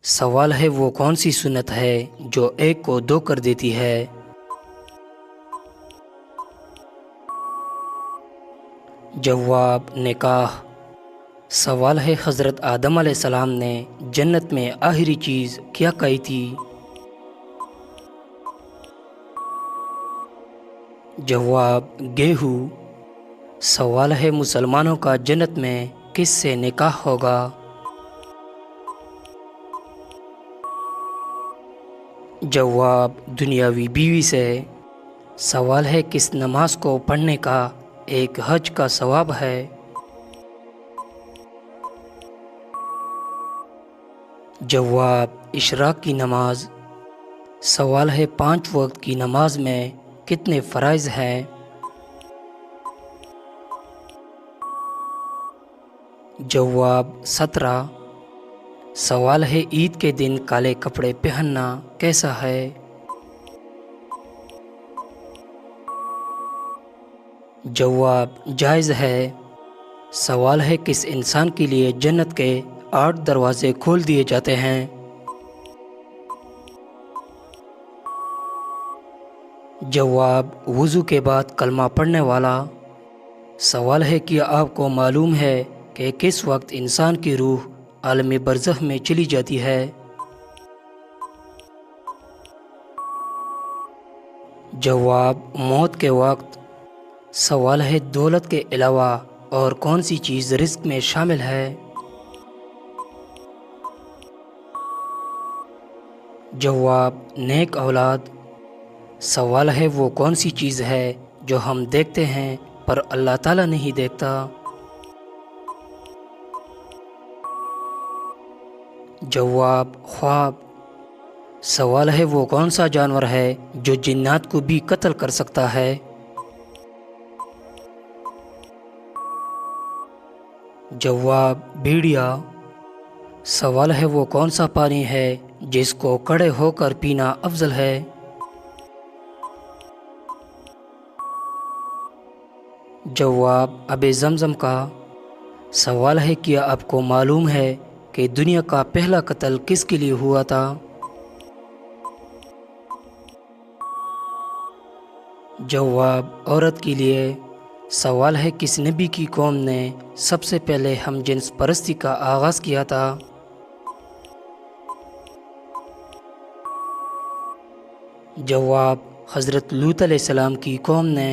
سوال ہے وہ کون سی سنت ہے جو ایک کو دو کر دیتی ہے؟ جواب نکاح۔ سوال ہے حضرت آدم علیہ السلام نے جنت میں آخری چیز کیا کہی تھی؟ جواب گیہوں۔ سوال ہے مسلمانوں کا جنت میں کس سے نکاح ہوگا؟ جواب دنیاوی بیوی سے۔ سوال ہے کس نماز کو پڑھنے کا ایک حج کا ثواب ہے؟ جواب اشراق کی نماز۔ سوال ہے 5 وقت کی نماز میں کتنے فرائض ہیں؟ جواب 17۔ سوال ہے عید کے دن کالے کپڑے پہننا کیسا ہے؟ جواب جائز ہے۔ سوال ہے کس انسان کے لیے جنت کے 8 دروازے کھول دیے جاتے ہیں؟ جواب وضو کے بعد کلمہ پڑھنے والا۔ سوال ہے کہ آپ کو معلوم ہے کہ کس وقت انسان کی روح عالم برزخ میں چلی جاتی ہے؟ جواب موت کے وقت۔ سوال ہے دولت کے علاوہ اور کون سی چیز رزق میں شامل ہے؟ جواب نیک اولاد۔ سوال ہے وہ کون سی چیز ہے جو ہم دیکھتے ہیں پر اللہ تعالیٰ نہیں دیکھتا؟ جواب خواب۔ سوال ہے وہ کون سا جانور ہے جو جنات کو بھی قتل کر سکتا ہے؟ جواب بھیڑیا۔ سوال ہے وہ کون سا پانی ہے جس کو کڑے ہو کر پینا افضل ہے؟ جواب آب زمزم کا۔ سوال ہے کیا آپ کو معلوم ہے کہ دنیا کا پہلا قتل کس کے لیے ہوا تھا؟ جواب عورت کے لیے۔ سوال ہے کس نبی کی قوم نے سب سے پہلے ہم جنس پرستی کا آغاز کیا تھا؟ جواب حضرت لوط علیہ السلام کی قوم نے۔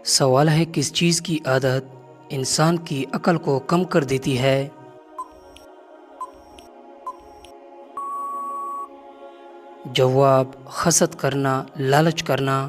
سوال ہے کس چیز کی عادت انسان کی عقل کو کم کر دیتی ہے؟ جواب حسد کرنا، لالچ کرنا۔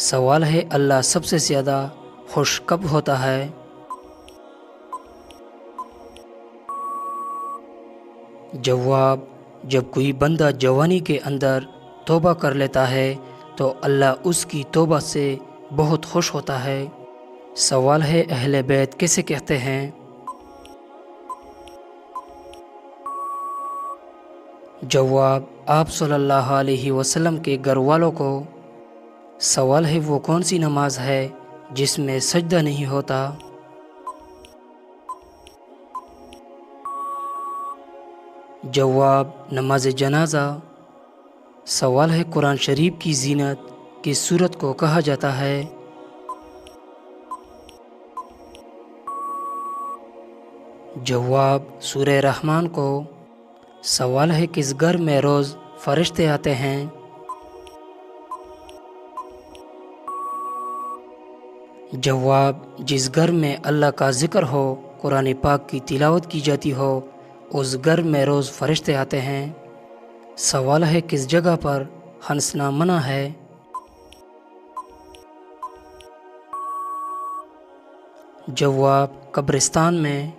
سوال ہے اللہ سب سے زیادہ خوش کب ہوتا ہے؟ جواب جب کوئی بندہ جوانی کے اندر توبہ کر لیتا ہے تو اللہ اس کی توبہ سے بہت خوش ہوتا ہے۔ سوال ہے اہل بیت کیسے کہتے ہیں؟ جواب آپ صلی اللہ علیہ وسلم کے گھر والوں کو۔ سوال ہے وہ کون سی نماز ہے جس میں سجدہ نہیں ہوتا؟ جواب نماز جنازہ۔ سوال ہے قرآن شریف کی زینت کس سورت کو کہا جاتا ہے؟ جواب سورہ رحمان کو۔ سوال ہے کس گھر میں روز فرشتے آتے ہیں؟ جواب جس گھر میں اللہ کا ذکر ہو، قرآن پاک کی تلاوت کی جاتی ہو، اس گھر میں روز فرشتے آتے ہیں۔ سوال ہے کس جگہ پر ہنسنا منع ہے؟ جواب قبرستان میں۔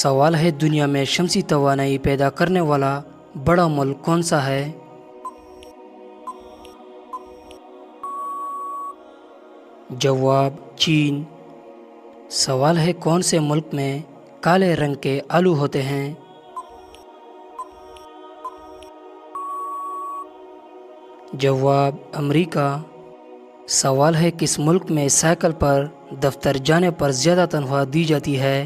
سوال ہے دنیا میں شمسی توانائی پیدا کرنے والا بڑا ملک کون سا ہے؟ جواب چین۔ سوال ہے کون سے ملک میں کالے رنگ کے آلو ہوتے ہیں؟ جواب امریکہ۔ سوال ہے کس ملک میں سائیکل پر دفتر جانے پر زیادہ تنخواہ دی جاتی ہے؟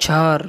4।